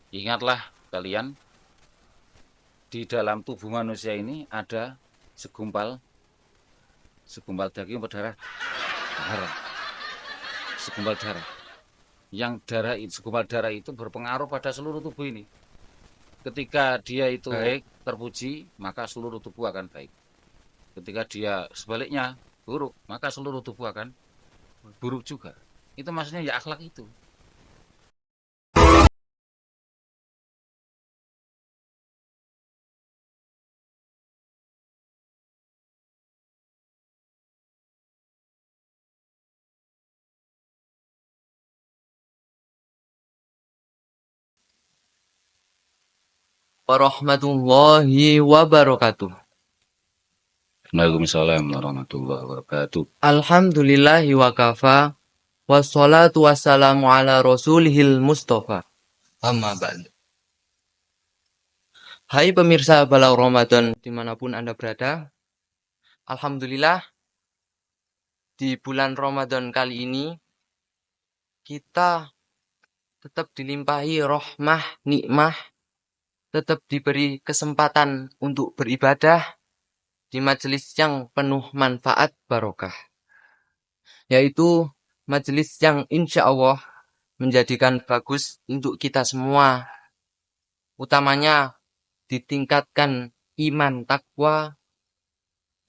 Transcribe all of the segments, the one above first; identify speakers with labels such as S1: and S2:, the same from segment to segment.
S1: Ingatlah kalian, di dalam tubuh manusia ini ada segumpal segumpal daging berdarah, darah, segumpal darah. Yang segumpal darah itu berpengaruh pada seluruh tubuh ini. Ketika dia itu baik, terpuji, maka seluruh tubuh akan baik. Ketika dia sebaliknya buruk, maka seluruh tubuh akan buruk juga. Itu maksudnya ya akhlak itu.
S2: Warahmatullahi wabarakatuh.
S1: Waalaikumsalam warahmatullahi wabarakatuh.
S2: Alhamdulillahi wa kafa. Wassalatu wassalamu ala rasulihil mustafa. Amma ba'd. Hai pemirsa Balau Ramadan dimanapun Anda berada. Alhamdulillah di bulan Ramadan kali ini kita tetap dilimpahi rahmah, nikmah, tetap diberi kesempatan untuk beribadah di majelis yang penuh manfaat barokah. Yaitu majelis yang insya Allah menjadikan bagus untuk kita semua. Utamanya ditingkatkan iman takwa,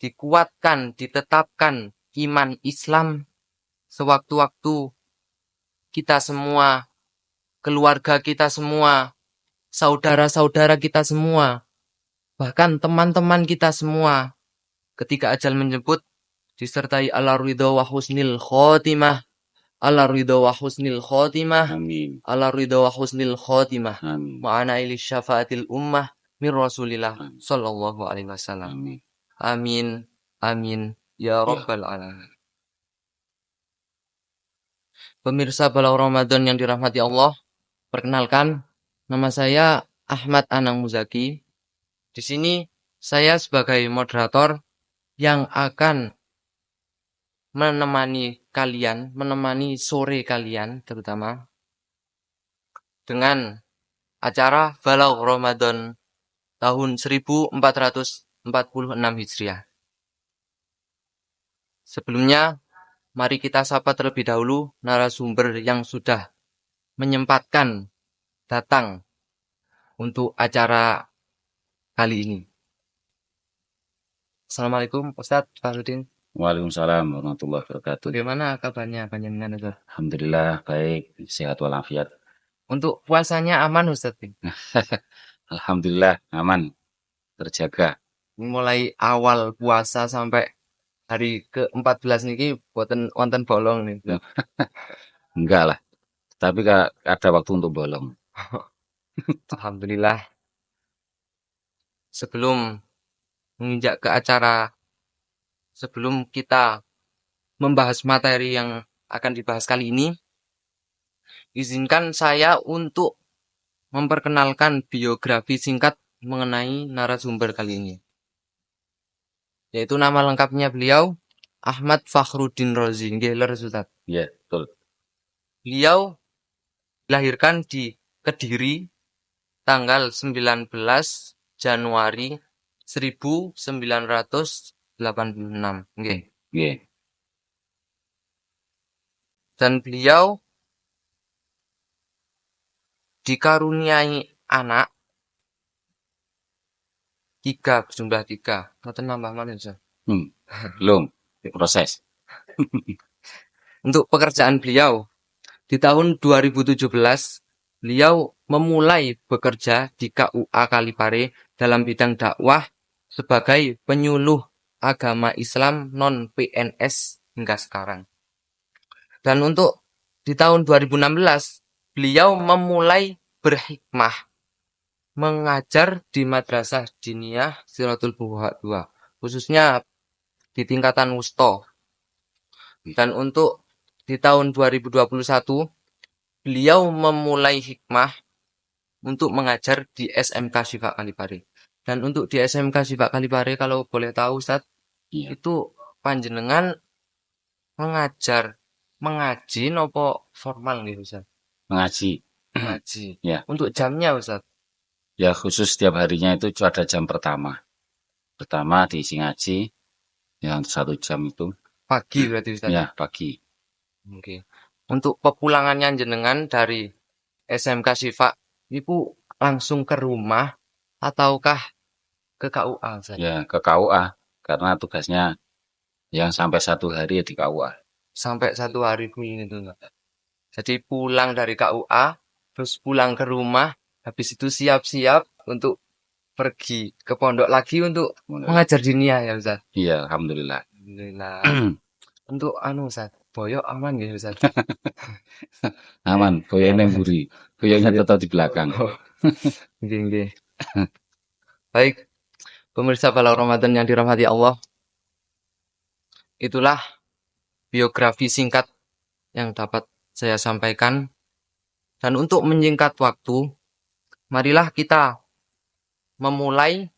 S2: dikuatkan, ditetapkan iman Islam sewaktu-waktu kita semua, keluarga kita semua, saudara-saudara kita semua, bahkan teman-teman kita semua ketika ajal menjemput disertai ala ridho wa husnil khotimah, ala ridho wa husnil khotimah,
S1: Amin.
S2: ala ridho wa husnil khotimah,
S1: Amin.
S2: ma'ana ili syafaatil ummah min rasulillah sallallahu alaihi wasallam.
S1: Amin.
S2: Amin, amin, ya rabbal alamin. Pemirsa Balau Ramadan yang dirahmati Allah, perkenalkan, nama saya Ahmad Anang Muzaki. Di sini saya sebagai moderator yang akan menemani kalian, menemani sore kalian terutama dengan acara Balau Ramadan tahun 1446 Hijriah. Sebelumnya, mari kita sapa terlebih dahulu narasumber yang sudah menyempatkan datang untuk acara kali ini. Assalamualaikum Ustadz Fahrudin.
S1: Waalaikumsalam warahmatullahi wabarakatuh.
S2: Bagaimana kabarnya panjenengan Ustadz?
S1: Alhamdulillah baik, sehat walafiat.
S2: Untuk puasanya aman Ustadz?
S1: Alhamdulillah aman, terjaga.
S2: Mulai awal puasa sampai hari ke-14 niki wonten bolong nih.
S1: Enggak lah, tapi ada waktu untuk bolong.
S2: Alhamdulillah. Sebelum menginjak ke acara, sebelum kita membahas materi yang akan dibahas kali ini, izinkan saya untuk memperkenalkan biografi singkat mengenai narasumber kali ini. Yaitu nama lengkapnya beliau Ahmad Fakhruddin Razi. Nggih, leres Ustaz.
S1: Iya, betul.
S2: Beliau dilahirkan di Kediri tanggal 19 Januari 1986. Nggih.
S1: Nggih.
S2: Dan beliau dikaruniai anak berjumlah 3. Ngoten nambah malih, Ustaz.
S1: Belum, proses.
S2: Untuk pekerjaan beliau, di tahun 2017, beliau memulai bekerja di KUA Kalipare dalam bidang dakwah sebagai penyuluh agama Islam non-PNS hingga sekarang. Dan untuk di tahun 2016, beliau memulai berhikmah mengajar di Madrasah Diniyah Siratul Buha 2, khususnya di tingkatan wusta. Dan untuk di tahun 2021, beliau memulai hikmah untuk mengajar di SMK Syifa Kalipare. Dan untuk di SMK Syifa Kalipare, kalau boleh tahu Ustaz, itu panjenengan mengaji nopo formal nih Ustaz?
S1: Mengaji.
S2: ngaji.
S1: Ya.
S2: Untuk jamnya Ustaz.
S1: Ya khusus setiap harinya itu ada jam pertama. Pertama diisi ngaji, yang 1 jam itu.
S2: Pagi berarti Ustaz.
S1: Ya pagi.
S2: Oke. Untuk pepulangannya jenengan dari SMK Syifa itu langsung ke rumah ataukah ke KUA Ustaz?
S1: Ya ke KUA karena tugasnya yang sampai 1 hari ya di KUA.
S2: Sampai 1 hari ini tuh Ustaz. Jadi pulang dari KUA, terus pulang ke rumah, habis itu siap-siap untuk pergi ke pondok lagi untuk mengajar diniyah ya Ustaz.
S1: Iya, alhamdulillah.
S2: Alhamdulillah. Untuk Ustaz, boyok aman ya Ustaz?
S1: Aman, boyoknya yang buri. Boyoknya tetap di belakang.
S2: Nggih. Baik, pemirsa Balau Ramadan yang dirahmati Allah. Itulah biografi singkat yang dapat saya sampaikan. Dan untuk menyingkat waktu, marilah kita memulai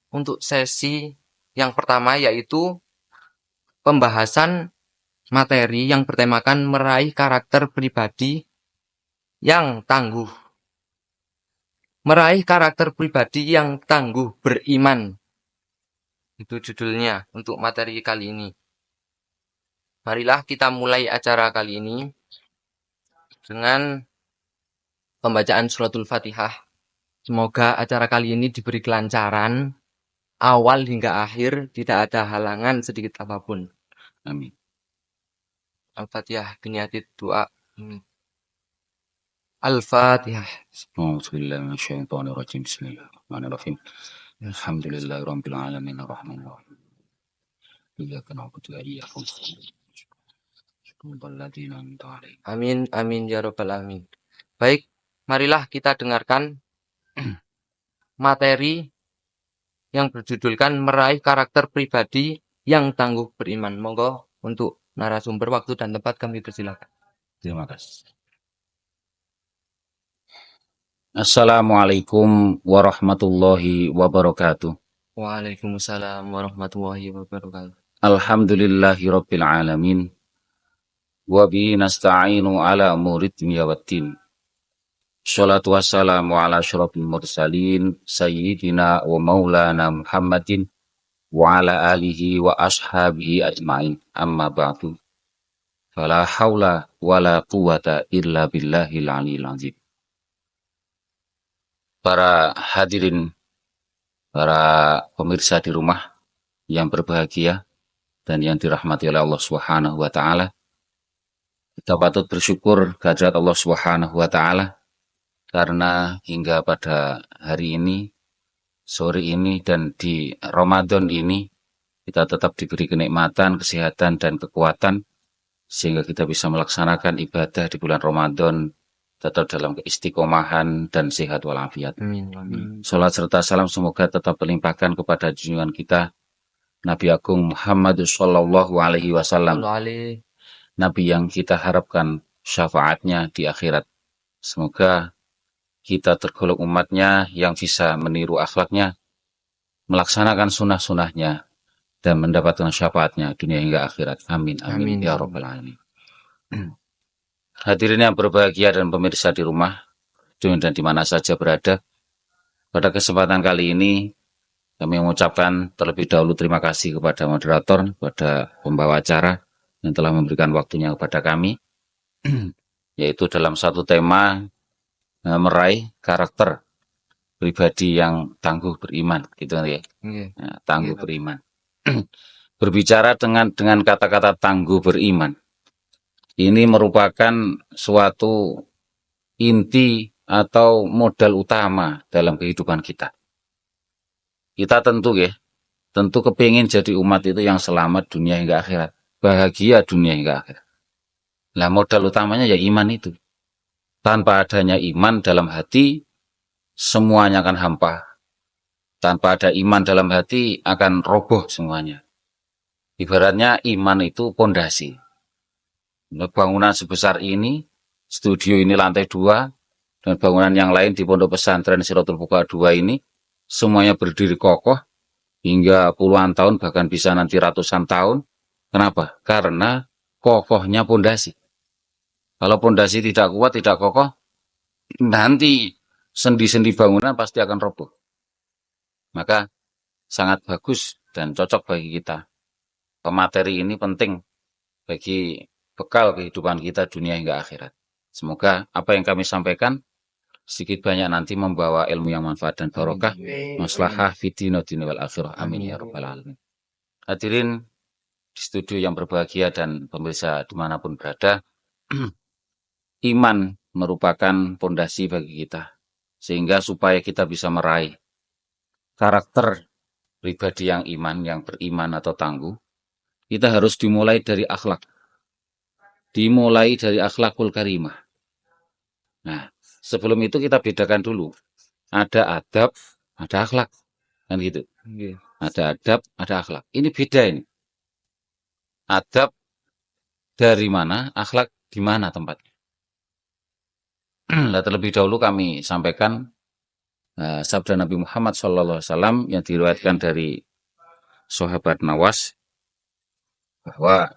S2: untuk sesi yang pertama, yaitu pembahasan materi yang bertemakan meraih karakter pribadi yang tangguh. Meraih karakter pribadi yang tangguh beriman. Itu judulnya untuk materi kali ini. Marilah kita mulai acara kali ini dengan pembacaan suratul Fatihah. Semoga acara kali ini diberi kelancaran, awal hingga akhir, tidak ada halangan sedikit apapun.
S1: Amin.
S2: Al-Fatihah, biniatit doa. Al-Fatihah.
S1: Bismillahirrahmanirrahim. Bismillahirrahmanirrahim. Alhamdulillahirabbil alamin arrahmanir rahim. Iyyaka na'budu wa iyyaka nasta'in.
S2: Amin, amin ya rabbal alamin. Baik, marilah kita dengarkan materi yang berjudulkan meraih karakter pribadi yang tangguh beriman. Monggo untuk narasumber, waktu dan tempat kami persilakan.
S1: Terima kasih. Assalamualaikum warahmatullahi wabarakatuh.
S2: Waalaikumsalam warahmatullahi wabarakatuh.
S1: Alhamdulillahirabbil alamin. Wa bihi nasta'inu ala umuri dunya waddin. Shalatu wassalamu ala asyrofil mursalin sayyidina wa maulana Muhammadin wa ala alihi wa ashabihi ajma'in. Amma ba'du. Fala haula wala quwata illa billahil aliyil azim. Para hadirin, para pemirsa di rumah yang berbahagia dan yang dirahmati oleh Allah Subhanahu wa taala. Kita patut bersyukur kehadirat Allah Subhanahu wa taala karena hingga pada hari ini, sore ini dan di Ramadan ini kita tetap diberi kenikmatan, kesehatan dan kekuatan sehingga kita bisa melaksanakan ibadah di bulan Ramadan tetap dalam keistiqomahan dan sehat walafiat.
S2: Amin.
S1: Salat serta salam semoga tetap berlimpahkan kepada junjungan kita Nabi Agung Muhammad sallallahu alaihi wasallam. Nabi yang kita harapkan syafaatnya di akhirat. Semoga kita tergolong umatnya yang bisa meniru akhlaknya, melaksanakan sunnah-sunnahnya, dan mendapatkan syafaatnya dunia hingga akhirat. Amin. Amin. Ya Rabbal Alamin. Hadirin yang berbahagia dan pemirsa di rumah, dan di mana saja berada, pada kesempatan kali ini kami mengucapkan terlebih dahulu terima kasih kepada moderator, kepada pembawa acara yang telah memberikan waktunya kepada kami, yaitu dalam satu tema meraih karakter pribadi yang tangguh beriman, gitu kan ya? Nah, tangguh beriman. Berbicara dengan kata-kata tangguh beriman, ini merupakan suatu inti atau modal utama dalam kehidupan kita. Kita tentu kepingin jadi umat itu yang selamat dunia hingga akhirat. Bahagia dunia hingga akhirat. Nah, modal utamanya ya iman itu. Tanpa adanya iman dalam hati, semuanya akan hampa. Tanpa ada iman dalam hati, akan roboh semuanya. Ibaratnya iman itu pondasi. Bangunan sebesar ini, studio ini lantai 2, dan bangunan yang lain di Pondok Pesantren Sirotul Fuqaha 2 ini, semuanya berdiri kokoh, hingga puluhan tahun, bahkan bisa nanti ratusan tahun. Kenapa? Karena kokohnya pondasi. Kalau pondasi tidak kuat, tidak kokoh, nanti sendi-sendi bangunan pasti akan roboh. Maka sangat bagus dan cocok bagi kita. Pemateri ini penting bagi bekal kehidupan kita dunia hingga akhirat. Semoga apa yang kami sampaikan sedikit banyak nanti membawa ilmu yang manfaat dan barokah, maslahah fid din wal akhirah. Amin ya rabbal alamin. Hadirin di studio yang berbahagia dan pemirsa dimanapun berada, iman merupakan pondasi bagi kita, sehingga supaya kita bisa meraih karakter pribadi yang iman, yang beriman atau tangguh, kita harus dimulai dari akhlak. Dimulai dari akhlakul karimah. Nah, sebelum itu kita bedakan dulu. Ada adab, ada akhlak. Kan gitu. Ada adab, ada akhlak. Ini beda ini. Adab dari mana, akhlak di mana tempatnya. Nah, terlebih dahulu kami sampaikan sabda Nabi Muhammad SAW yang diriwayatkan dari sahabat Nawas, bahwa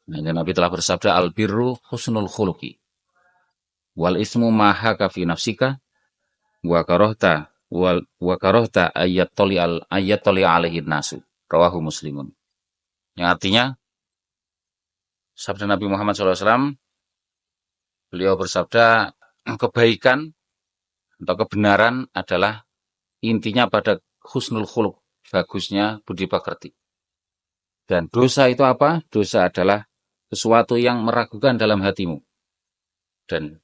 S1: Nabi telah bersabda, al-birru husnul khuluqi wal ismu ma haka fi nafsika wa karohta ayat toli alaihi nasu, rawahu Muslimun. Yang artinya, sabda Nabi Muhammad SAW, beliau bersabda, kebaikan atau kebenaran adalah intinya pada husnul khuluq, bagusnya budi pekerti. Dan dosa itu apa? Dosa adalah sesuatu yang meragukan dalam hatimu. Dan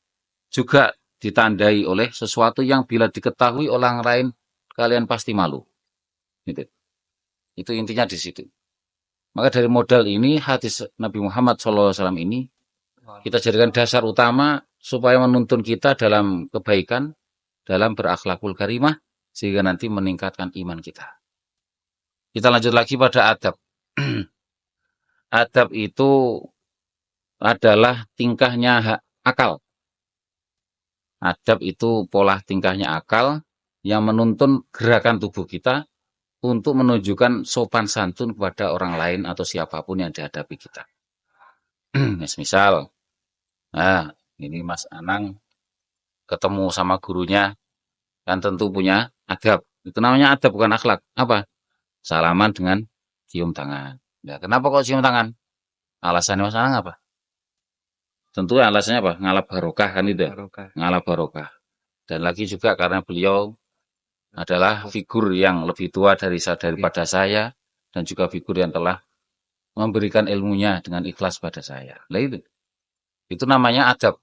S1: juga ditandai oleh sesuatu yang bila diketahui orang lain, kalian pasti malu. Gitu. Itu intinya di situ. Maka dari modal ini, hadis Nabi Muhammad SAW ini, kita jadikan dasar utama supaya menuntun kita dalam kebaikan, dalam berakhlakul karimah, sehingga nanti meningkatkan iman kita. Kita lanjut lagi pada adab. Adab itu adalah tingkahnya akal. Adab itu pola tingkahnya akal yang menuntun gerakan tubuh kita untuk menunjukkan sopan santun kepada orang lain atau siapapun yang dihadapi kita. Misal, nah ini Mas Anang ketemu sama gurunya, kan tentu punya adab. Itu namanya adab, bukan akhlak. Apa? Salaman dengan cium tangan. Nah, kenapa kok cium tangan? Alasannya Mas Anang apa? Tentu alasannya apa? Ngalap barokah kan itu. Ngalap barokah. Dan lagi juga karena beliau adalah figur yang lebih tua daripada saya, dan juga figur yang telah memberikan ilmunya dengan ikhlas pada saya. Nah itu namanya adab.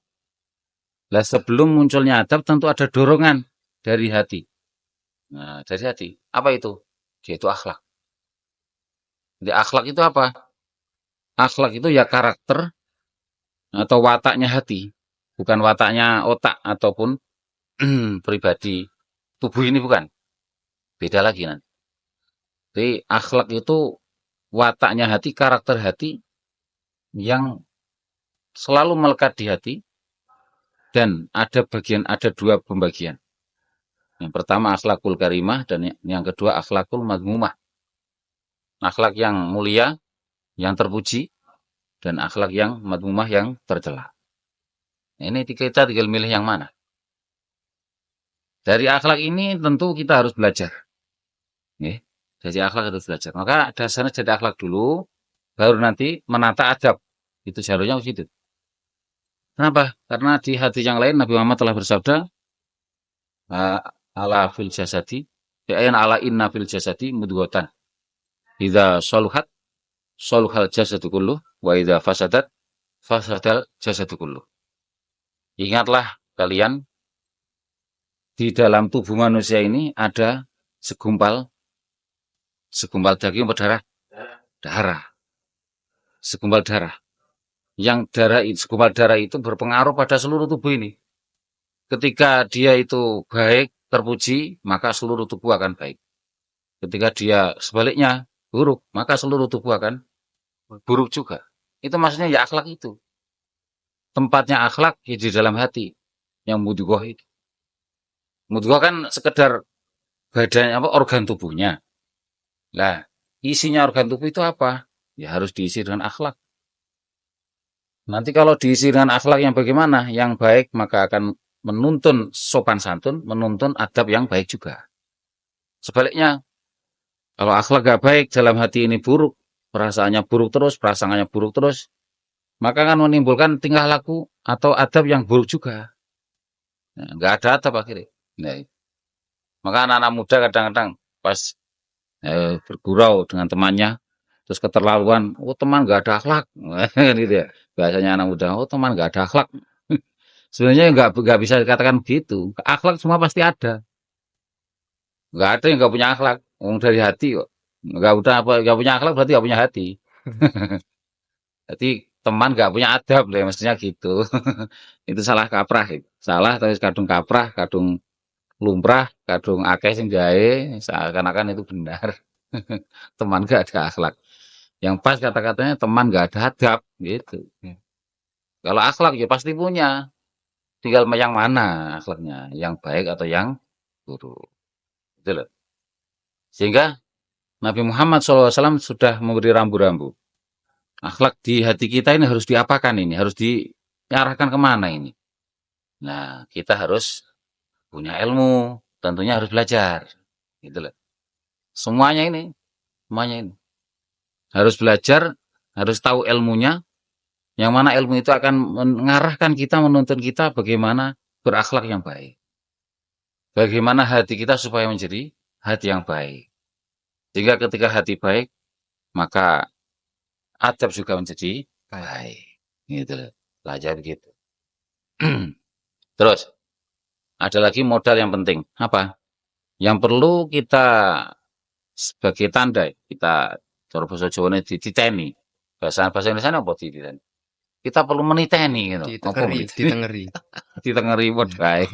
S1: Lah sebelum munculnya adab tentu ada dorongan dari hati. Nah, dari hati. Apa itu? Yaitu akhlak. Jadi akhlak itu apa? Akhlak itu ya karakter atau wataknya hati, bukan wataknya otak ataupun pribadi tubuh ini, bukan. Beda lagi nanti. Jadi akhlak itu wataknya hati, karakter hati yang selalu melekat di hati, dan ada dua pembagian. Yang pertama akhlakul karimah, dan yang kedua akhlakul madmumah. Akhlak yang mulia, yang terpuji, dan akhlak yang madmumah, yang tercela. Ini kita tinggal milih yang mana. Dari akhlak ini tentu kita harus belajar. Dari akhlak harus belajar. Maka dasarnya jadi akhlak dulu, baru nanti menata adab. Itu seharusnya begitu. Kenapa? Karena di hadis yang lain Nabi Muhammad telah bersabda, ala fil jasadi, ala inna fil jasadi mudghatan. Idza saluhat saluhal jasadu kulluh, wa idza fasadat fasadal jasadu kulluh. Ingatlah kalian, di dalam tubuh manusia ini ada segumpal daging berdarah, segumpal darah. Yang segumpal darah itu berpengaruh pada seluruh tubuh ini. Ketika dia itu baik, terpuji, maka seluruh tubuh akan baik. Ketika dia sebaliknya buruk, maka seluruh tubuh akan buruk juga. Itu maksudnya ya akhlak itu. Tempatnya akhlak ya di dalam hati, yang mudghah itu. Mudghah kan sekedar badannya, organ tubuhnya. Lah, isinya organ tubuh itu apa? Ya harus diisi dengan akhlak. Nanti kalau diisi dengan akhlak yang bagaimana? Yang baik, maka akan menuntun sopan santun, menuntun adab yang baik juga. Sebaliknya, kalau akhlak gak baik, dalam hati ini buruk, perasaannya buruk terus, perasaannya buruk terus, maka akan menimbulkan tingkah laku atau adab yang buruk juga. Nah, nggak ada adab akhirnya. Nah, maka anak-anak muda kadang-kadang pas bergurau dengan temannya, terus keterlaluan, oh teman nggak ada akhlak, gitu ya. Biasanya anak muda, oh teman nggak ada akhlak. Sebenarnya nggak bisa dikatakan begitu. Akhlak semua pasti ada. Nggak ada yang nggak punya akhlak. Ngomong dari hati kok. Nggak punya akhlak berarti nggak punya hati. Jadi teman nggak punya adab lah, mestinya gitu. Itu salah kaprah. Itu. Salah terus kadung kaprah, kadung lumrah, kadung akeh sing gawe, seakan-akan itu benar. Teman nggak ada akhlak. Yang pas kata-katanya teman nggak ada adab gitu. Kalau akhlak ya pasti punya. Tinggal yang mana akhlaknya, yang baik atau yang buruk. Gitu loh. Sehingga Nabi Muhammad SAW sudah memberi rambu-rambu. Akhlak di hati kita ini harus diapakan ini? Harus diarahkan kemana ini? Nah, kita harus punya ilmu. Tentunya harus belajar. Gitu loh. Semuanya ini. Harus belajar, harus tahu ilmunya. Yang mana ilmu itu akan mengarahkan kita, menuntun kita bagaimana berakhlak yang baik. Bagaimana hati kita supaya menjadi hati yang baik. Sehingga ketika hati baik, maka adab juga menjadi baik. Gitu loh. Belajar begitu. Terus, ada lagi modal yang penting. Apa? Yang perlu kita sebagai tanda, kita cara bahasa Jawa ini diteni. Bahasa Indonesia apa diteni? Kita perlu meniteni gitu.
S2: Ditengeri.
S1: Ditengeri modal.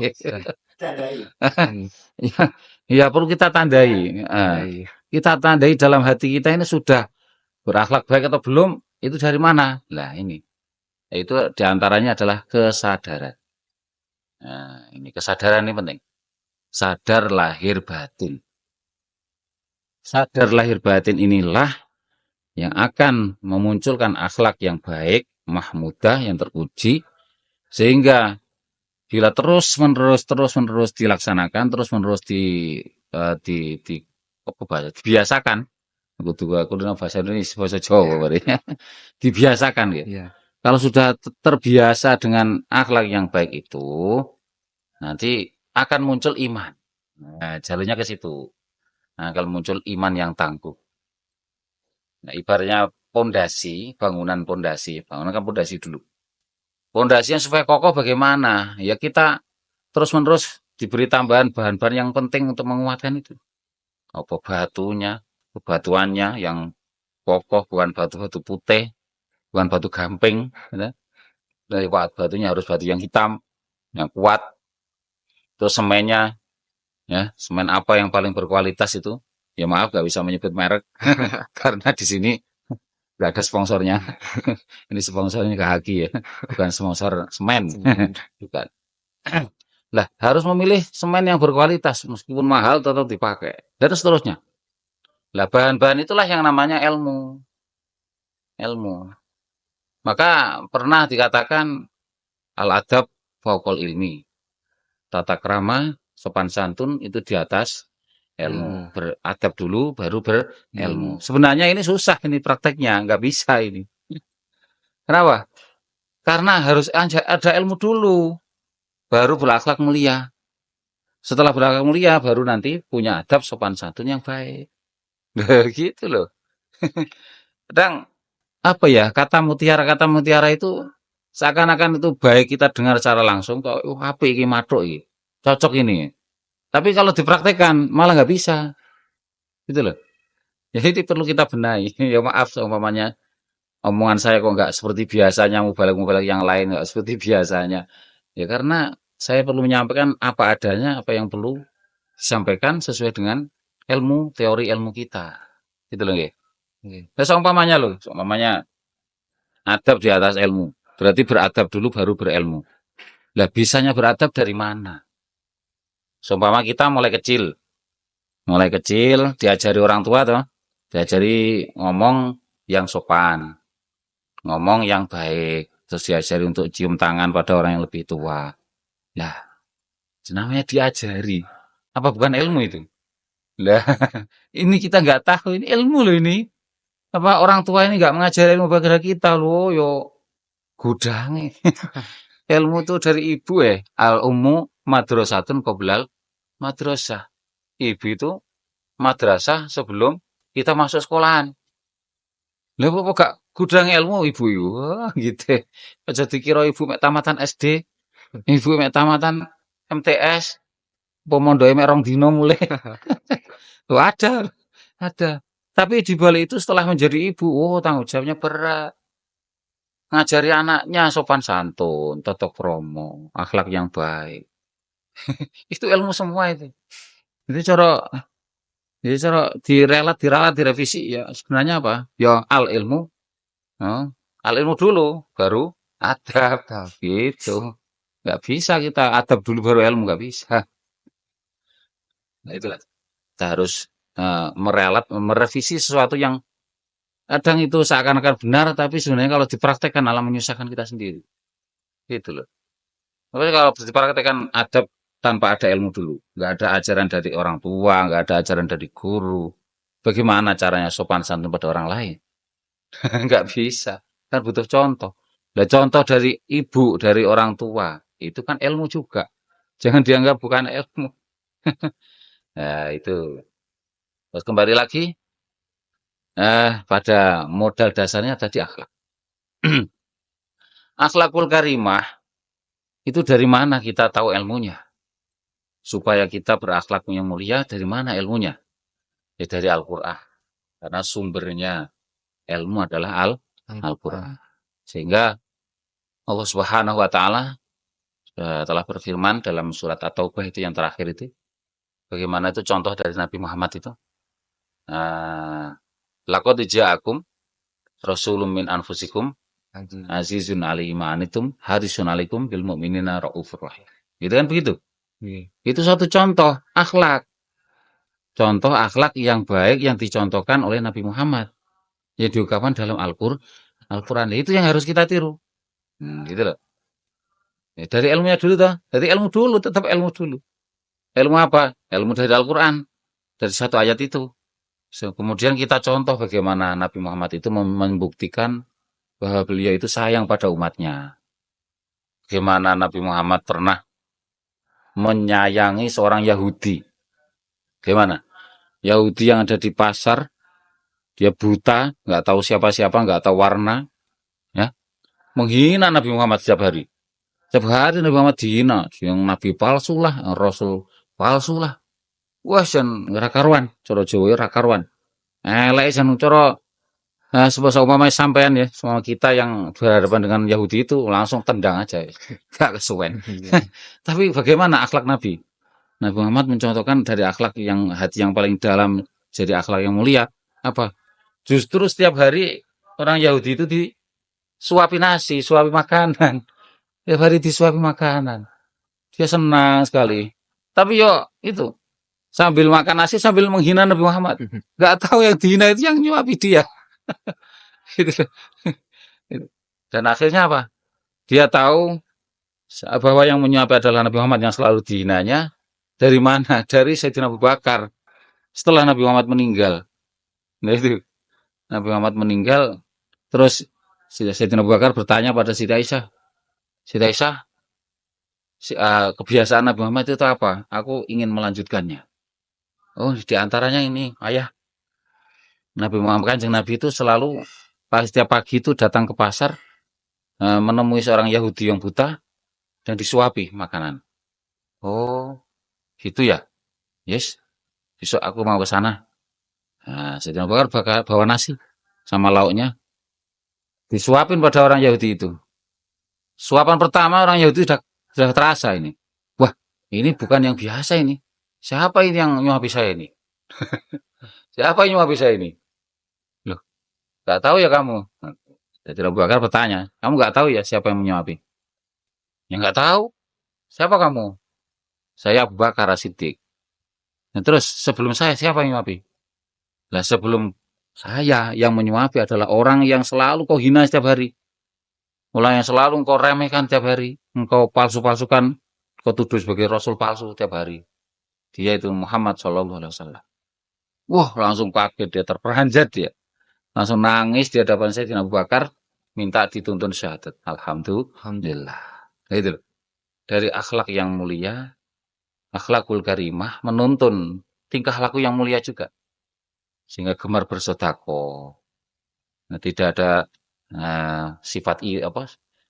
S1: Ya, perlu kita tandai. Kita tandai dalam hati kita ini sudah berakhlak baik atau belum, itu dari mana? Nah, ini. Itu diantaranya adalah kesadaran. Nah, ini kesadaran ini penting. Sadar lahir batin. Sadar lahir batin inilah yang akan memunculkan akhlak yang baik, mahmudah, yang terpuji, sehingga bila terus-menerus dilaksanakan, terus-menerus dibiasakan, aku bahasa Indonesia, bahasa Jawa, dibiasakan ya.
S2: Iya.
S1: Kalau sudah terbiasa dengan akhlak yang baik itu, nanti akan muncul iman. Nah, jalurnya ke situ. Nah, kalau muncul iman yang tangguh. Nah, ibaratnya bangunan kan pondasi dulu. Pondasinya supaya kokoh bagaimana? Ya kita terus-menerus diberi tambahan bahan-bahan yang penting untuk menguatkan itu. Apa batunya, bebatuannya yang kokoh, bukan batu-batu putih, bukan batu gamping. Ya. Dari batunya harus batu yang hitam, yang kuat. Terus semennya, ya semen apa yang paling berkualitas itu? Ya maaf, gak bisa menyebut merek karena di sini gak ada sponsornya. Ini sponsornya KHG ya, bukan sponsor semen. Bukan. Lah, harus memilih semen yang berkualitas meskipun mahal tetap dipakai. Dan seterusnya. Lah, bahan-bahan itulah yang namanya ilmu. Maka pernah dikatakan al-adab fauqal ilmi. Tata krama, sopan santun itu di atas ilmu. Beradab dulu baru berilmu. Sebenarnya ini susah ini prakteknya, nggak bisa ini. Kenapa? Karena harus ada ilmu dulu, baru berakhlak mulia. Setelah berakhlak mulia, baru nanti punya adab sopan santun yang baik. Gitu loh. Kadang apa ya, kata mutiara itu seakan-akan itu baik kita dengar secara langsung, kok apik iki mathuk iki. Cocok ini. Tapi kalau dipraktekkan malah nggak bisa. Gitu loh. Jadi perlu kita benahi. Ya maaf seumpamanya omongan saya kok nggak seperti biasanya, mubalak-mubalak yang lain nggak seperti biasanya. Ya karena saya perlu menyampaikan apa adanya, apa yang perlu disampaikan sesuai dengan teori ilmu kita. Gitu loh nggih. Nah, seumpamanya adab di atas ilmu. Berarti beradab dulu baru berilmu. Lah bisanya beradab dari mana? Seumpama kita mulai kecil diajari orang tua toh, diajari ngomong yang sopan, ngomong yang baik, terus diajari untuk cium tangan pada orang yang lebih tua. Nah, namanya diajari. Apa bukan ilmu itu? Lah, ini kita nggak tahu, ini ilmu loh ini. Apa orang tua ini nggak mengajari ilmu bagi kita loh, yo gudange. Ilmu itu dari ibu al ummu madrasatun qoblal madrasah. Ibu itu madrasah sebelum kita masuk sekolahan. Lah kok gak gudang ilmu ibu iku? Wah, gitu. Aja dikira ibu mek tamatan SD, ibu mek tamatan MTS, pemondoke mek rong dino mulai. Oh, ada. Tapi di balik itu setelah menjadi ibu, oh tanggung jawabnya berat. Ngajari anaknya sopan santun, tata krama, akhlak yang baik. Itu ilmu semua itu. Jadi cara diralat, direvisi ya sebenarnya apa? Ya al ilmu, oh, al ilmu dulu, baru adab,
S2: Adab.
S1: gitu. Nggak bisa kita adab dulu baru ilmu, nggak bisa. Nah itulah kita harus merevisi sesuatu yang kadang itu seakan-akan benar, tapi sebenarnya kalau dipraktekkan malah menyusahkan kita sendiri. Gitu loh. Tapi kalau dipraktekkan adab tanpa ada ilmu dulu, nggak ada ajaran dari orang tua, nggak ada ajaran dari guru, bagaimana caranya sopan santun pada orang lain? Nggak bisa, kan butuh contoh. Nah, contoh dari ibu, dari orang tua, itu kan ilmu juga. Jangan dianggap bukan ilmu. Nah, itu. Terus kembali lagi, pada modal dasarnya tadi akhlak. Akhlakul karimah, itu dari mana kita tahu ilmunya? Supaya kita berakhlak yang mulia, dari mana ilmunya? Ya dari Al-Quran. Karena sumbernya ilmu adalah Al-Quran. Sehingga Allah Subhanahu wa Ta'ala telah berfirman dalam surat At-Taubah itu yang terakhir itu. Bagaimana itu contoh dari Nabi Muhammad itu? Laqad ja'akum rasulun min anfusikum azizun 'alaihi ma anittum harisun 'alaikum bil mu'minina raufur rahim. Gitu kan begitu? Itu satu contoh akhlak. Contoh akhlak yang baik yang dicontohkan oleh Nabi Muhammad. Yang diungkapkan dalam Al-Quran. Itu yang harus kita tiru. Gitu loh. Ya, dari ilmunya dulu toh. Dari ilmu dulu, tetap ilmu dulu. Ilmu apa? Ilmu dari Al-Quran. Dari satu ayat itu. So, kemudian kita contoh bagaimana Nabi Muhammad itu membuktikan bahwa beliau itu sayang pada umatnya. Bagaimana Nabi Muhammad pernah menyayangi seorang Yahudi. Bagaimana? Yahudi yang ada di pasar, dia buta, nggak tahu siapa-siapa, nggak tahu warna, ya, menghina Nabi Muhammad setiap hari. Setiap hari Nabi Muhammad dihina, yang Nabi palsu lah, yang Rasul palsu lah. Wah, jan rakaruan, coro Jawa rakaruan. Elek jan coro umpamanya sampean ya, semua kita yang berhadapan dengan Yahudi itu langsung tendang aja, ya. Gak kesuwen. Tapi bagaimana akhlak Nabi? Nabi Muhammad mencontohkan dari akhlak yang hati yang paling dalam, jadi akhlak yang mulia. Apa? Justru setiap hari orang Yahudi itu disuapi nasi, suapi makanan. Setiap hari disuapi makanan. Dia senang sekali. Tapi yo itu sambil makan nasi sambil menghina Nabi Muhammad. Gak tahu yang dihina itu yang nyuapi dia. Gitu. Dan akhirnya apa? Dia tahu bahwa yang menyuapi adalah Nabi Muhammad yang selalu dihinanya. Dari mana? Dari Sayyidina Abu Bakar. Setelah Nabi Muhammad meninggal. Nah itu. Nabi Muhammad meninggal. Terus Sayyidina Abu Bakar bertanya pada Siti Aisyah. Siti Aisyah, kebiasaan Nabi Muhammad itu apa? Aku ingin melanjutkannya. Oh, di antaranya ini, ayah. Nabi Muhammad, kanjeng Nabi itu selalu setiap pagi itu datang ke pasar, menemui seorang Yahudi yang buta, dan disuapi makanan. Oh, gitu ya? Yes, besok aku mau ke sana. Nah, Sayyidina Abu Bakar bawa nasi sama lauknya. Disuapin pada orang Yahudi itu. Suapan pertama orang Yahudi sudah terasa ini. Wah, ini bukan yang biasa ini. Siapa ini yang nyuapi saya ini? Siapa yang nyuapi saya ini? Loh, gak tahu ya kamu? Jadi Abu Bakar bertanya, kamu gak tahu ya siapa yang menyuapi? Ya gak tahu. Siapa kamu? Saya Abu Bakar As-Siddiq. Nah, terus sebelum saya siapa yang menyuapi? Lah sebelum saya yang menyuapi adalah orang yang selalu kau hina setiap hari. Orang yang selalu engkau remehkan setiap hari. Engkau palsu-palsukan kau tuduh sebagai rasul palsu tiap hari. Dia itu Muhammad Shallallahu Alaihi Wasallam. Wah, langsung kaget dia, terperanjat dia. Langsung nangis di hadapan Sayyidina Abu Bakar, minta dituntun syahadat. Alhamdulillah. Nah, itu loh. Dari akhlak yang mulia, akhlakul karimah, menuntun tingkah laku yang mulia juga. Sehingga gemar bersedekah. Nah, tidak ada sifat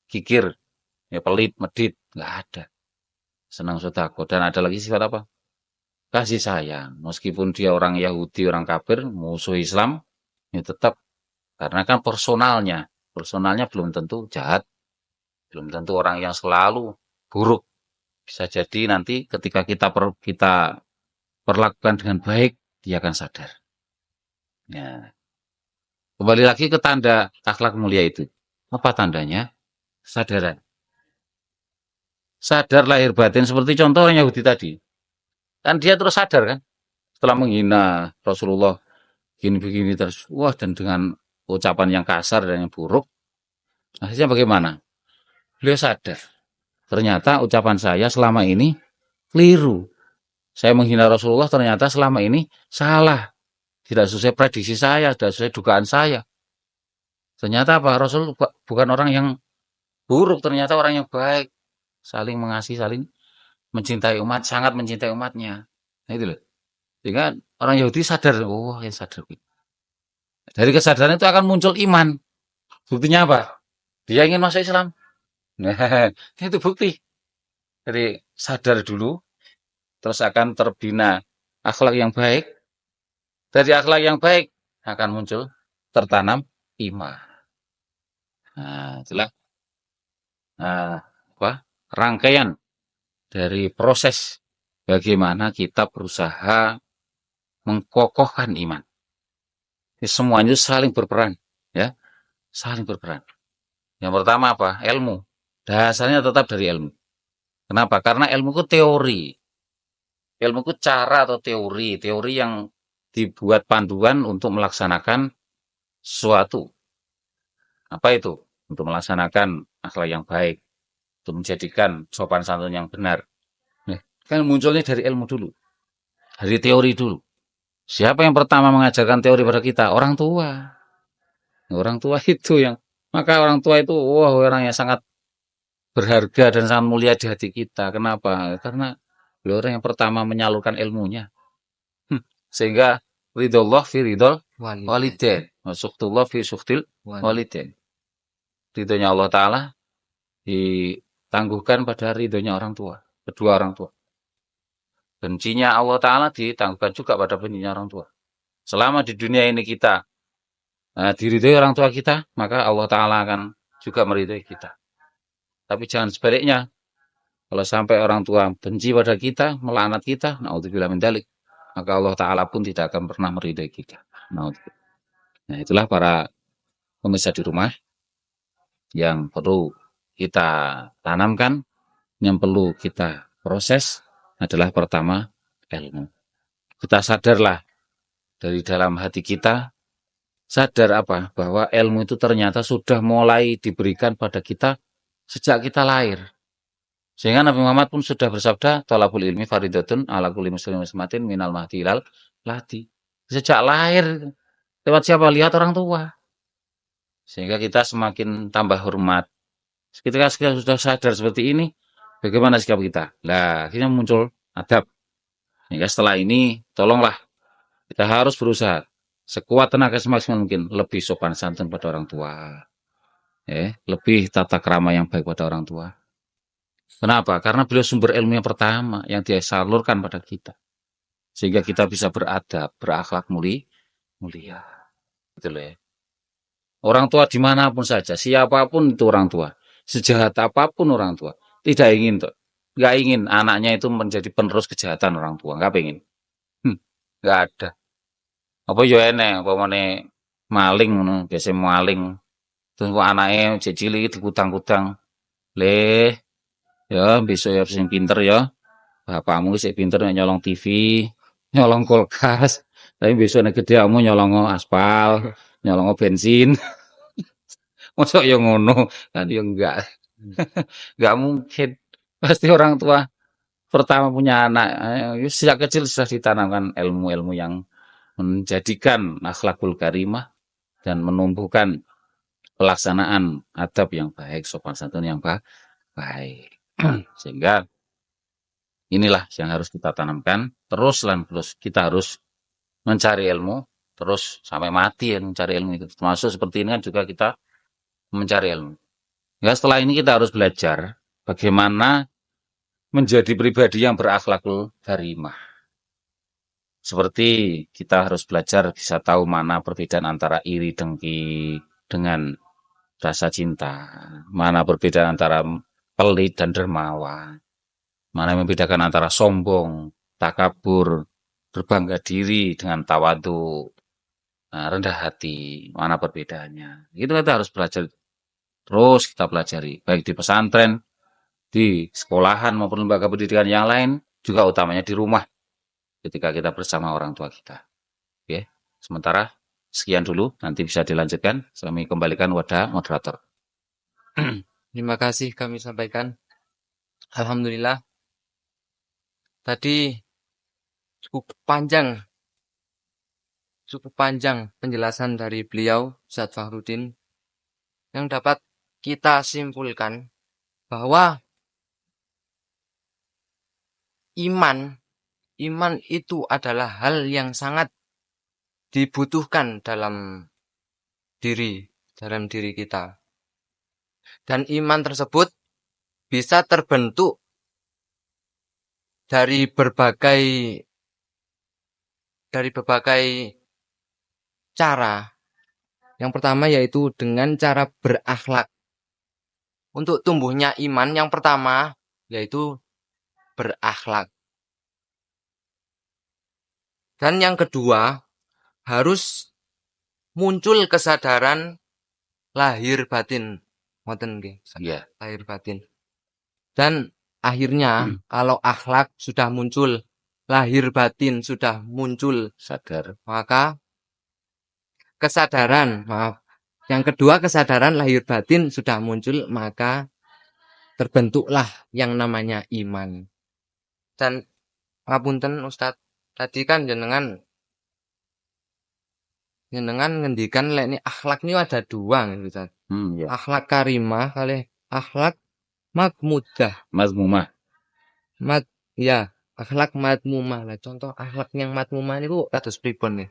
S1: kikir, ya pelit, medit, nggak ada. Senang sedekah. Dan ada lagi sifat apa? Kasih sayang. Meskipun dia orang Yahudi, orang kafir, musuh Islam, ya tetap. Karena kan personalnya belum tentu jahat, belum tentu orang yang selalu buruk. Bisa jadi nanti ketika kita perlakukan dengan baik, dia akan sadar. Ya. Kembali lagi ke tanda akhlak mulia itu. Apa tandanya? Sadaran. Sadar lahir batin seperti contoh orang Yahudi tadi. Kan dia terus sadar kan? Setelah menghina Rasulullah begini terus. Wah, dan dengan ucapan yang kasar dan yang buruk. Akhirnya bagaimana? Beliau sadar. Ternyata ucapan saya selama ini keliru. Saya menghina Rasulullah ternyata selama ini salah. Tidak sesuai prediksi saya, tidak sesuai dugaan saya. Ternyata apa? Rasul bukan orang yang buruk, ternyata orang yang baik. Saling mengasihi, saling mencintai umat, sangat mencintai umatnya. Nah itu loh. Sehingga orang Yahudi sadar, oh ya sadar. Dari kesadaran itu akan muncul iman. Buktinya apa? Dia ingin masuk Islam. Nah, itu bukti. Jadi sadar dulu, terus akan terbina akhlak yang baik. Dari akhlak yang baik akan muncul tertanam iman. Nah, itulah rangkaian dari proses bagaimana kita berusaha mengkokohkan iman. Jadi semuanya saling berperan, ya, saling berperan. Yang pertama apa? Ilmu. Dasarnya tetap dari ilmu. Kenapa? Karena ilmu itu teori. Ilmu itu cara atau teori yang dibuat panduan untuk melaksanakan sesuatu. Apa itu? Untuk melaksanakan akhlak yang baik, untuk menjadikan sopan santun yang benar. Nah, kan munculnya dari ilmu dulu, dari teori dulu. Siapa yang pertama mengajarkan teori pada kita? Orang tua. Orang tua itu maka orang tua itu, wah, orang yang sangat berharga dan sangat mulia di hati kita. Kenapa? Karena beliau orang yang pertama menyalurkan ilmunya. Sehingga ridhollah fi ridhol walidain. Suhtullah fi suhtil walidain. Ridhonya Allah Ta'ala ditangguhkan pada ridhonya orang tua. Kedua orang tua. Bencinya Allah Ta'ala ditangguhkan juga pada bencinya orang tua. Selama di dunia ini kita diridhoi orang tua kita, maka Allah Ta'ala akan juga meridhoi kita. Tapi jangan sebaliknya. Kalau sampai orang tua benci pada kita, melaknat kita, naudzubillah min dzalik, maka Allah Ta'ala pun tidak akan pernah meridhoi kita. Nah, itulah para pemirsa di rumah yang perlu kita tanamkan, yang perlu kita proses adalah pertama ilmu. Kita sadarlah dari dalam hati kita, sadar apa? Bahwa ilmu itu ternyata sudah mulai diberikan pada kita sejak kita lahir. Sehingga Nabi Muhammad pun sudah bersabda, thalabul ilmi faridatun ala kulli muslimin muslimatin minal mahdi ilal lahdi. Sejak lahir, lewat siapa? Lihat orang tua. Sehingga kita semakin tambah hormat. Ketika kita sudah sadar seperti ini, bagaimana sikap kita? Nah, akhirnya muncul adab. Sehingga setelah ini, tolonglah, kita harus berusaha sekuat tenaga semaksimal mungkin lebih sopan santun pada orang tua. Lebih tata krama yang baik pada orang tua. Kenapa? Karena beliau sumber ilmu yang pertama yang dia salurkan pada kita. Sehingga kita bisa beradab, berakhlak mulia. Gitu loh ya. Orang tua dimanapun saja, siapapun itu orang tua, sejahat apapun orang tua, tidak ingin nggak ingin anaknya itu menjadi penerus kejahatan orang tua, nggak pengen, nggak ada. Apa ya enek, apa mana maling, biasa maling, terus anaknya cilik dikutang-kutang, ya besok ya sing pinter ya, bapakmu sih pinter nyolong TV, nyolong kulkas, tapi besok nek gede kamu nyolong aspal, nyolong bensin. Masa yang ngono kan ya enggak mungkin, pasti orang tua pertama punya anak, sejak kecil sudah ditanamkan ilmu-ilmu yang menjadikan akhlakul karimah dan menumbuhkan pelaksanaan adab yang baik, sopan santun yang baik. Sehingga inilah yang harus kita tanamkan terus dan terus. Kita harus mencari ilmu terus sampai mati ya mencari ilmu itu. Termasuk seperti ini kan juga kita mencari ilmu. Ya setelah ini kita harus belajar bagaimana menjadi pribadi yang berakhlakul karimah. Seperti kita harus belajar bisa tahu mana perbedaan antara iri dengki dengan rasa cinta, mana perbedaan antara pelit dan dermawan, mana yang membedakan antara sombong, takabur, berbangga diri dengan tawadu, rendah hati, mana perbedaannya. Itu kita harus belajar terus kita pelajari, baik di pesantren, di sekolahan maupun lembaga pendidikan yang lain, juga utamanya di rumah ketika kita bersama orang tua kita. Oke, sementara sekian dulu, nanti bisa dilanjutkan. Kami kembalikan wadah moderator.
S2: Terima kasih kami sampaikan. Alhamdulillah, tadi cukup panjang penjelasan dari beliau, Ustadz Fahrudin, yang dapat kita simpulkan bahwa iman itu adalah hal yang sangat dibutuhkan dalam diri kita. Dan iman tersebut bisa terbentuk dari berbagai cara. Yang pertama yaitu dengan cara berakhlak. Untuk tumbuhnya iman yang pertama yaitu berakhlak. Dan yang kedua harus muncul kesadaran lahir batin. Ngoten nggih.
S1: Ya,
S2: Lahir batin. Dan akhirnya kalau akhlak sudah muncul, lahir batin sudah muncul,
S1: sadar.
S2: maka yang kedua kesadaran lahir batin sudah muncul, maka terbentuklah yang namanya iman. Dan ngapunten Ustadz, tadi kan jenengan ngendikan lek ini akhlak ini ada dua gitu Ustadz.
S1: Ya.
S2: Akhlak karimah kali akhlak mahmudah.
S1: Mazmumah.
S2: Akhlak madmumah lah. Contoh akhlak yang madmumah itu kados pripun nih?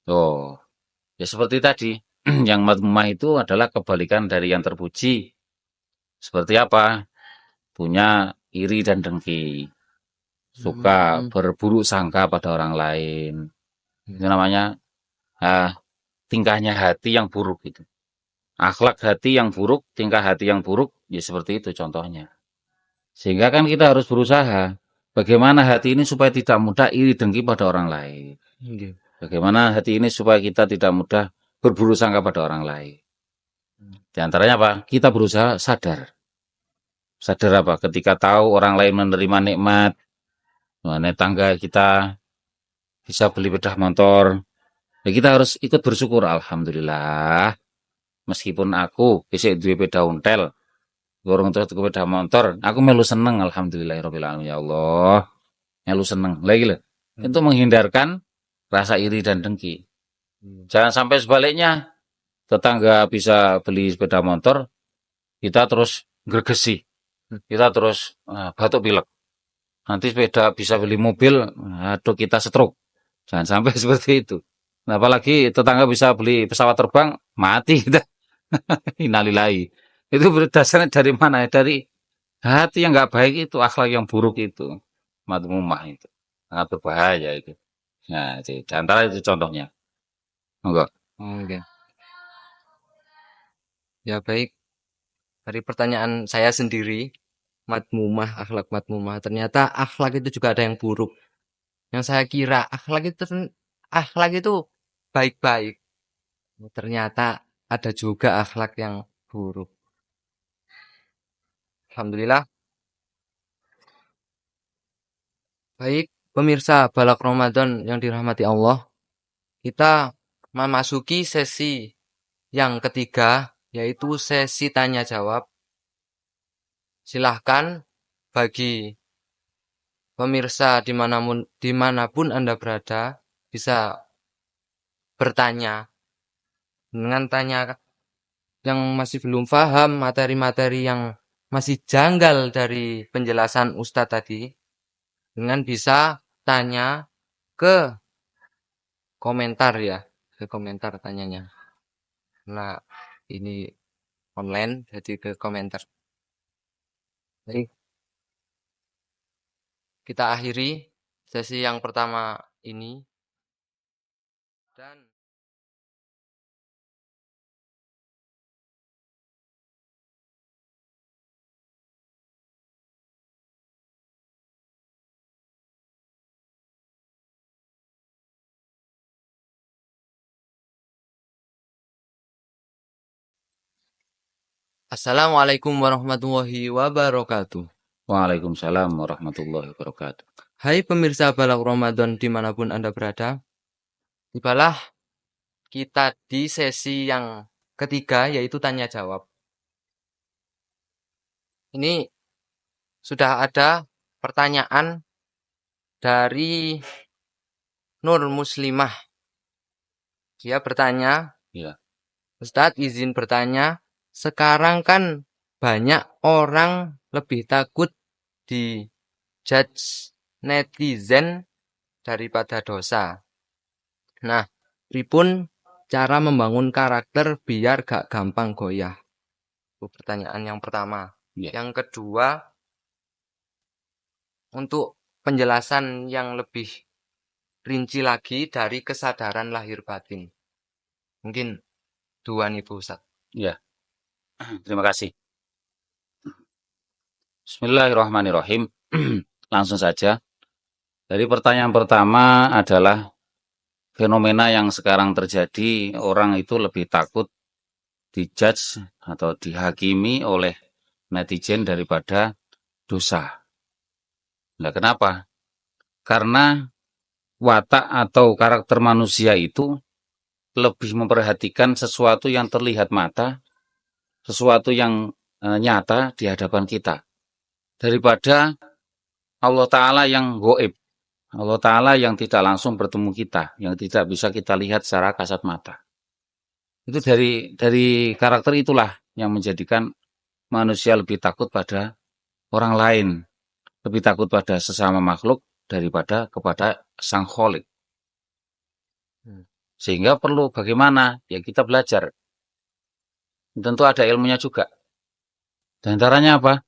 S1: Oh, ya seperti tadi. Yang mazmumah itu adalah kebalikan dari yang terpuji. Seperti apa? Punya iri dan dengki. Suka berburuk sangka pada orang lain. Itu namanya tingkahnya hati yang buruk itu. Akhlak hati yang buruk, tingkah hati yang buruk, ya seperti itu contohnya. Sehingga kan kita harus berusaha bagaimana hati ini supaya tidak mudah iri dengki pada orang lain. Bagaimana hati ini supaya kita tidak mudah berburuk sangka pada orang lain. Di antaranya apa? Kita berusaha sadar. Sadar apa? Ketika tahu orang lain menerima nikmat, tangga kita bisa beli bedah motor, ya kita harus ikut bersyukur. Alhamdulillah. Meskipun aku bisa duwe beda untel, gorong terus beda motor, aku melu seneng alhamdulillahirabbil alamin ya Allah. Melu seneng. Lagi lho. Itu menghindarkan rasa iri dan dengki. Jangan sampai sebaliknya. Tetangga bisa beli sepeda motor, kita terus gregesi. Kita terus batuk pilek. Nanti sepeda bisa beli mobil, aduh kita stroke. Jangan sampai seperti itu. Nah, apalagi tetangga bisa beli pesawat terbang, mati kita. Innalillahi. Itu berdasarnya dari mana? Dari hati yang nggak baik itu, akhlak yang buruk itu, madmumah itu, sangat berbahaya itu. Nah, di antara itu contohnya. Enggak.
S2: Oke. Ya baik. Dari pertanyaan saya sendiri, akhlak madmumah. Ternyata akhlak itu juga ada yang buruk. Yang saya kira akhlak itu baik-baik. Ternyata ada juga akhlak yang buruk. Alhamdulillah. Baik, pemirsa Balak Ramadan yang dirahmati Allah. Kita memasuki sesi yang ketiga, yaitu sesi tanya jawab. Silahkan bagi pemirsa dimanapun Anda berada bisa bertanya dengan tanya yang masih belum paham, materi-materi yang masih janggal dari penjelasan Ustadz tadi, dengan bisa tanya ke komentar ya, ke komentar tanyanya. Nah, ini online, jadi ke komentar. Baik, kita akhiri sesi yang pertama ini. Dan Assalamualaikum warahmatullahi wabarakatuh.
S1: Waalaikumsalam warahmatullahi wabarakatuh.
S2: Hai pemirsa Balak Ramadan dimanapun Anda berada, tibalah kita di sesi yang ketiga yaitu tanya jawab. Ini sudah ada pertanyaan dari Nur Muslimah. Dia bertanya,
S1: Ya.
S2: Ustadz izin bertanya, sekarang kan banyak orang lebih takut di judge netizen daripada dosa. Nah, pripun cara membangun karakter biar gak gampang goyah? Itu pertanyaan yang pertama.
S1: Ya.
S2: Yang kedua, untuk penjelasan yang lebih rinci lagi dari kesadaran lahir batin. Mungkin dua nih Bu Ustadz.
S1: Ya. Terima kasih. Bismillahirrahmanirrahim. Langsung saja. Jadi pertanyaan pertama adalah fenomena yang sekarang terjadi, orang itu lebih takut dijudge atau dihakimi oleh netizen daripada dosa. Nah, kenapa? Karena watak atau karakter manusia itu lebih memperhatikan sesuatu yang terlihat mata, sesuatu yang nyata di hadapan kita, daripada Allah Ta'ala yang goib, Allah Ta'ala yang tidak langsung bertemu kita, yang tidak bisa kita lihat secara kasat mata. Itu dari karakter itulah yang menjadikan manusia lebih takut pada orang lain, lebih takut pada sesama makhluk daripada kepada Sang Khalik. Sehingga perlu bagaimana? Ya kita belajar. Tentu ada ilmunya juga. Di antaranya apa?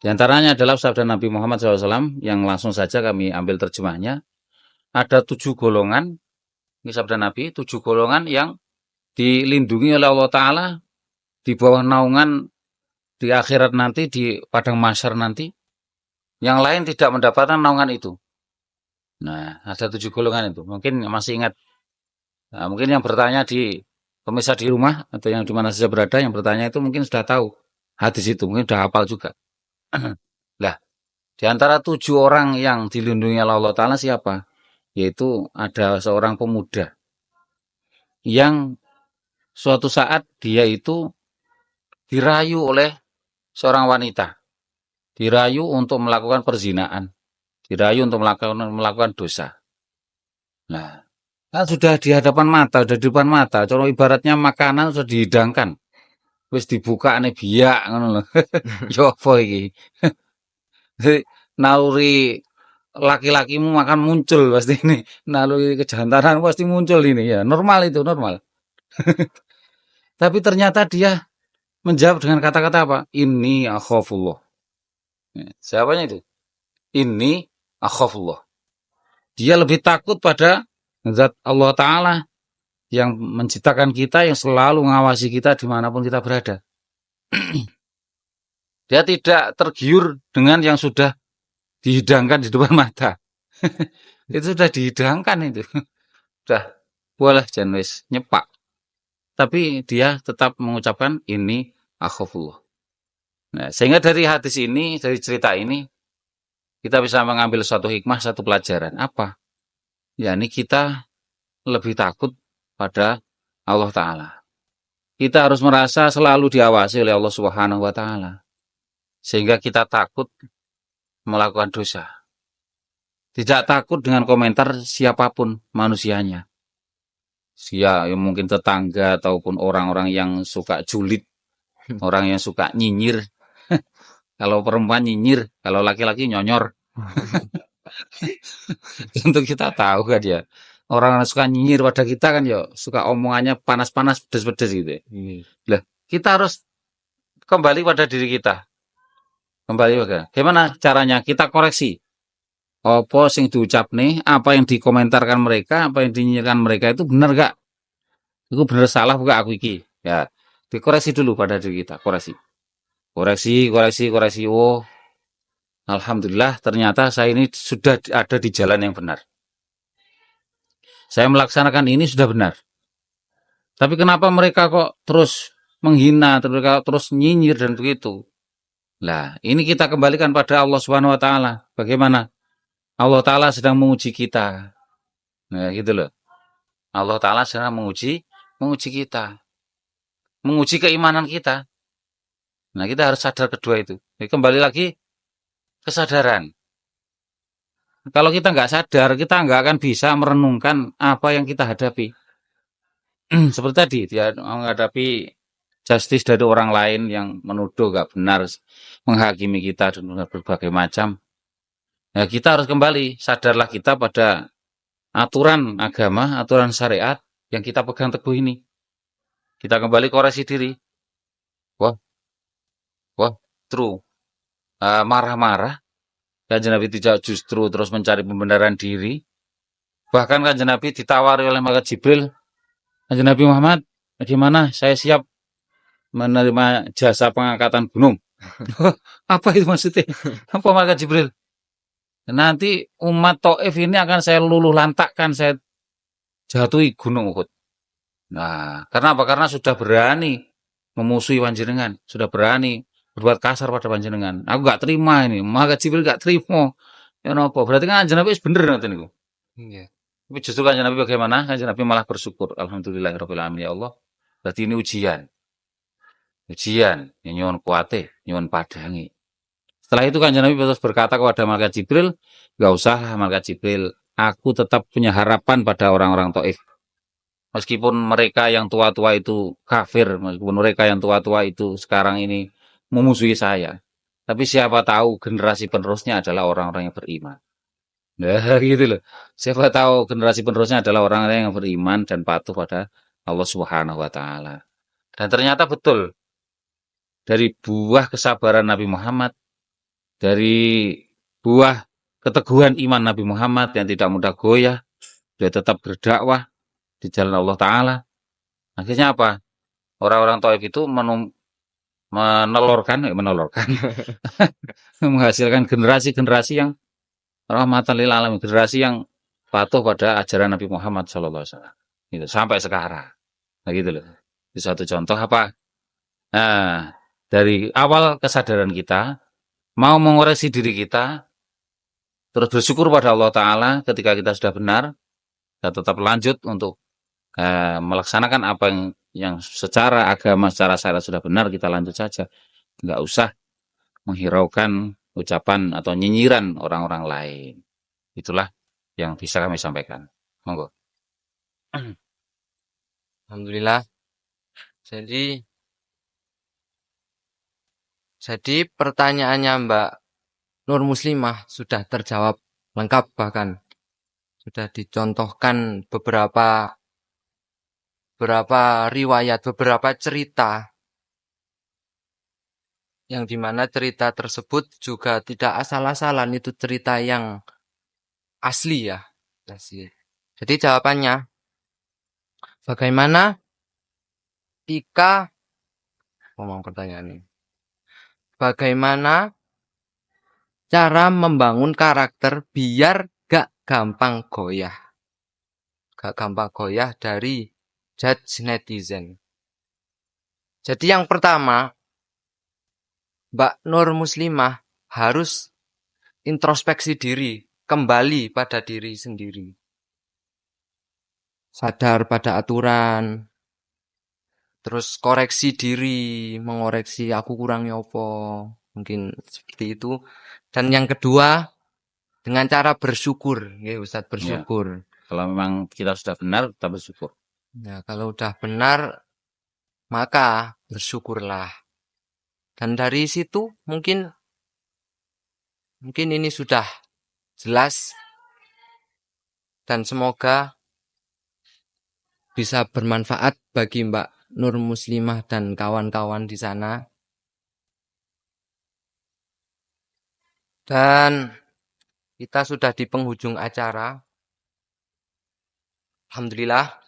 S1: Di antaranya adalah sabda Nabi Muhammad SAW yang langsung saja kami ambil terjemahnya. Ada 7 golongan, ini sabda Nabi, 7 golongan yang dilindungi oleh Allah Ta'ala di bawah naungan di akhirat nanti, di padang mahsyar nanti. Yang lain tidak mendapatkan naungan itu. Nah, ada 7 golongan itu. Mungkin masih ingat. Nah, mungkin yang bertanya di pemirsa di rumah atau yang di mana saja berada yang bertanya itu mungkin sudah tahu hadis itu, mungkin sudah hafal juga. Lah, di antara 7 orang yang dilindungi oleh Allah Ta'ala siapa? Yaitu ada seorang pemuda yang suatu saat dia itu dirayu oleh seorang wanita. Dirayu untuk melakukan perzinaan. Dirayu untuk melakukan dosa. Nah, kan sudah di hadapan mata, sudah di depan mata. Kalau ibaratnya makanan sudah dihidangkan. Wis dibuka nih biak ngono lho. Yo apa iki? Naluri laki-lakimu akan muncul pasti ini. Naluri kejantanan pasti muncul ini ya. Normal itu, normal. Tapi ternyata dia menjawab dengan kata-kata apa? Inni akhafullah. Jawabannya itu. Inni akhafullah. Dia lebih takut pada zat Allah Ta'ala yang menciptakan kita, yang selalu mengawasi kita dimanapun kita berada. Dia tidak tergiur dengan yang sudah dihidangkan di depan mata. Itu sudah dihidangkan itu. Sudah boleh jenwis nyepak. Tapi dia tetap mengucapkan ini akhafullah. Nah, sehingga dari hadis ini, dari cerita ini, kita bisa mengambil suatu hikmah, satu pelajaran. Apa? Ya, ini kita lebih takut pada Allah Ta'ala. Kita harus merasa selalu diawasi oleh Allah Subhanahu wa Ta'ala. Sehingga kita takut melakukan dosa. Tidak takut dengan komentar siapapun manusianya. Yang mungkin tetangga ataupun orang-orang yang suka julid, orang yang suka nyinyir. Kalau perempuan nyinyir, kalau laki-laki nyonyor. Tentu kita tahu kan ya. Orang yang suka nyinyir pada kita kan ya suka omongannya panas-panas, pedes-pedes gitu. Lah, kita harus kembali pada diri kita. Kembali pada. Gimana caranya? Kita koreksi. Apa sing diucap nih, apa yang dikomentarkan mereka, apa yang dinyinyirkan mereka itu benar gak? Itu benar salah bukan aku iki. Ya, dikoreksi dulu pada diri kita, koreksi. Koreksi, koreksi, koreksi. Oh, alhamdulillah ternyata saya ini sudah ada di jalan yang benar. Saya melaksanakan ini sudah benar. Tapi kenapa mereka kok terus menghina, mereka terus nyinyir dan begitu? Nah, ini kita kembalikan pada Allah Subhanahu wa taala. Bagaimana? Allah taala sedang menguji kita. Nah, gitu loh. Allah taala sedang menguji kita. Menguji keimanan kita. Nah, kita harus sadar kedua itu. Jadi, kembali lagi kesadaran. Kalau kita nggak sadar, kita nggak akan bisa merenungkan apa yang kita hadapi. Seperti tadi, dia menghadapi justice dari orang lain yang menuduh nggak benar, menghakimi kita dengan berbagai macam. Ya, kita harus kembali, sadarlah kita pada aturan agama, aturan syariat yang kita pegang teguh ini. Kita kembali koreksi diri. Wah, wah, true. Marah-marah. Kanjeng Nabi tidak justru terus mencari pembenaran diri. Bahkan Kanjeng Nabi ditawari oleh malaikat Jibril. Kanjeng Nabi Muhammad, bagaimana saya siap menerima jasa pengangkatan gunung? Apa itu maksudnya? Apa malaikat Jibril? Nanti umat Taif ini akan saya luluh lantakkan, saya jatuhi gunung Uhud. Nah, karena apa? Karena sudah berani memusuhi panjenengan, sudah berani berbuat kasar pada panjenengan. Aku gak terima ini, malaikat Jibril gak terima. Ya napa? Berarti kan Kanjeng Nabi bener nanti niku.
S2: Iya.
S1: Tapi justru Kanjeng Nabi bagaimana? Kanjeng Nabi malah bersyukur. Alhamdulillahirabbil alamin ya Allah. Berarti ini ujian. Ujian, nyuwun kuate, nyuwun padangi. Setelah itu Kanjeng Nabi terus berkata kepada malaikat Jibril, "Enggak usah malaikat Jibril, aku tetap punya harapan pada orang-orang Taif. Meskipun mereka yang tua-tua itu kafir, meskipun mereka yang tua-tua itu sekarang ini memusuhi saya. Tapi siapa tahu generasi penerusnya adalah orang-orang yang beriman." Nah, gitu loh. Siapa tahu generasi penerusnya adalah orang-orang yang beriman dan patuh pada Allah Subhanahu wa taala. Dan ternyata betul. Dari buah kesabaran Nabi Muhammad, dari buah keteguhan iman Nabi Muhammad yang tidak mudah goyah, dia tetap berdakwah di jalan Allah taala. Akhirnya apa? Orang-orang Taif itu menelorkan menghasilkan generasi-generasi yang rahmatan lil alamin, generasi yang patuh pada ajaran Nabi Muhammad sallallahu alaihi wasallam. Gitu sampai sekarang. Nah, gitu loh. Itu satu contoh apa? Nah, dari awal kesadaran kita mau mengoreksi diri kita, terus bersyukur pada Allah taala ketika kita sudah benar, kita tetap lanjut untuk melaksanakan apa yang secara agama, secara syariat sudah benar, kita lanjut saja. Enggak usah menghiraukan ucapan atau nyinyiran orang-orang lain. Itulah yang bisa kami sampaikan. Monggo.
S2: Alhamdulillah. Jadi pertanyaannya Mbak Nur Muslimah sudah terjawab lengkap, bahkan sudah dicontohkan beberapa riwayat, beberapa cerita yang dimana cerita tersebut juga tidak asal-asalan, itu cerita yang asli ya. Jadi jawabannya, bagaimana jika ngomong pertanyaan ini? Bagaimana cara membangun karakter biar gak gampang goyah? Gak gampang goyah dari judge netizen. Jadi yang pertama, Mbak Nur Muslimah harus introspeksi diri, kembali pada diri sendiri. Sadar pada aturan, terus koreksi diri, mengoreksi aku kurangnya apa, mungkin seperti itu. Dan yang kedua, dengan cara bersyukur, ya Ustadz, bersyukur.
S1: Kalau memang kita sudah benar, kita bersyukur.
S2: Nah, kalau udah benar, maka bersyukurlah. Dan dari situ mungkin ini sudah jelas dan semoga bisa bermanfaat bagi Mbak Nur Muslimah dan kawan-kawan di sana. Dan kita sudah di penghujung acara. Alhamdulillah.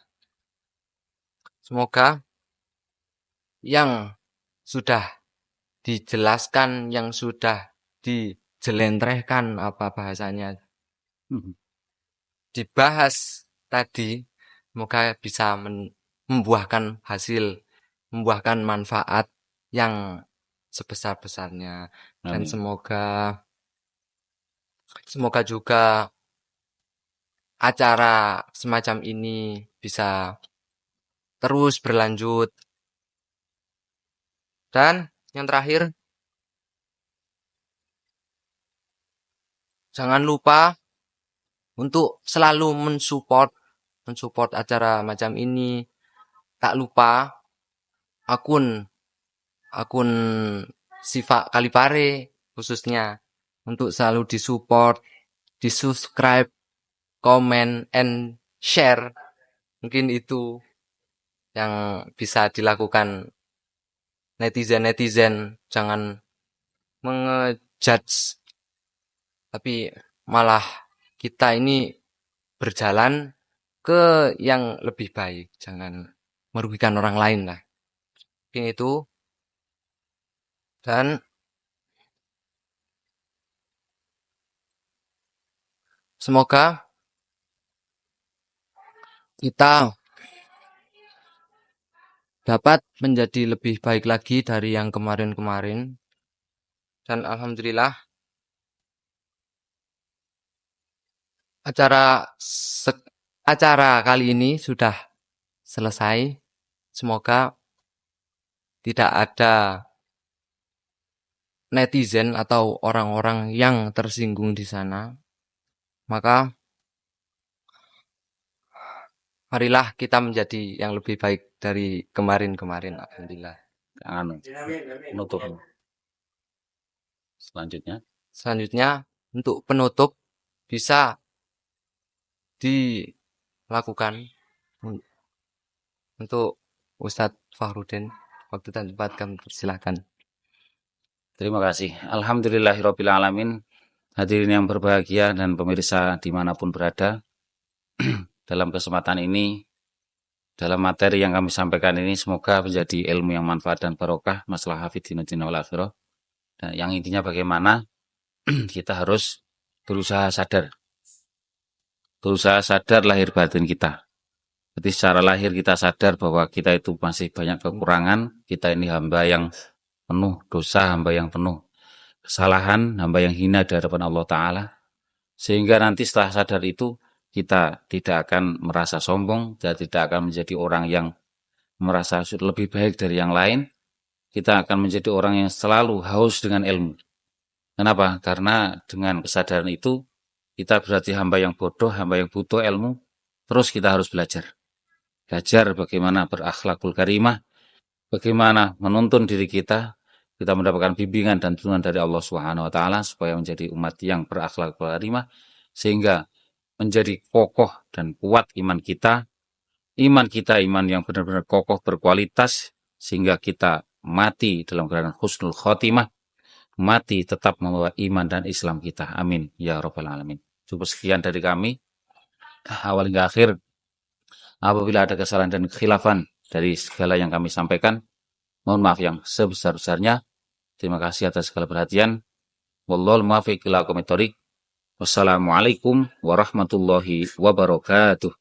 S2: Semoga yang sudah dijelaskan, yang sudah dijelentrehkan, apa bahasanya, dibahas tadi, semoga bisa membuahkan hasil, membuahkan manfaat yang sebesar-besarnya. Dan semoga juga acara semacam ini bisa terus berlanjut. Dan yang terakhir, jangan lupa untuk selalu mensupport acara macam ini. Tak lupa akun Siva Kalipare khususnya untuk selalu disupport, di-subscribe, comment, and share. Mungkin itu yang bisa dilakukan netizen. Jangan mengejudge, tapi malah kita ini berjalan ke yang lebih baik. Jangan merugikan orang lain lah. Mungkin itu. Dan semoga kita dapat menjadi lebih baik lagi dari yang kemarin-kemarin. Dan alhamdulillah acara kali ini sudah selesai. Semoga tidak ada netizen atau orang-orang yang tersinggung di sana. Maka marilah kita menjadi yang lebih baik dari kemarin-kemarin. Alhamdulillah.
S1: Penutup.
S2: Selanjutnya untuk penutup bisa dilakukan untuk Ustadz Fakhrudin. Waktu dan tempat kami persilahkan.
S1: Terima kasih. Alhamdulillahirabbil alamin. Hadirin yang berbahagia dan pemirsa dimanapun berada. Dalam kesempatan ini, dalam materi yang kami sampaikan ini, semoga menjadi ilmu yang manfaat dan barokah, masalah hafidhin dunya wal akhirah. Dan yang intinya bagaimana kita harus berusaha sadar lahir batin kita. Jadi secara lahir kita sadar bahwa kita itu masih banyak kekurangan, kita ini hamba yang penuh dosa, hamba yang penuh kesalahan, hamba yang hina di hadapan Allah Ta'ala. Sehingga nanti setelah sadar itu, kita tidak akan merasa sombong, dan tidak akan menjadi orang yang merasa lebih baik dari yang lain. Kita akan menjadi orang yang selalu haus dengan ilmu. Kenapa? Karena dengan kesadaran itu, kita berarti hamba yang bodoh, hamba yang butuh ilmu, terus kita harus belajar. Belajar bagaimana berakhlakul karimah, bagaimana menuntun diri kita mendapatkan bimbingan dan tuntunan dari Allah Subhanahu wa taala supaya menjadi umat yang berakhlakul karimah, sehingga menjadi kokoh dan kuat iman kita iman yang benar-benar kokoh berkualitas, sehingga kita mati dalam keadaan husnul khotimah, mati tetap membawa iman dan Islam kita. Amin ya rabbal alamin. Cukup sekian dari kami awal hingga akhir. Apabila ada kesalahan dan kekhilafan dari segala yang kami sampaikan, mohon maaf yang sebesar-besarnya. Terima kasih atas segala perhatian. Wallahul muwaffiq ila aqwamit thoriq. Wassalamualaikum warahmatullahi wabarakatuh.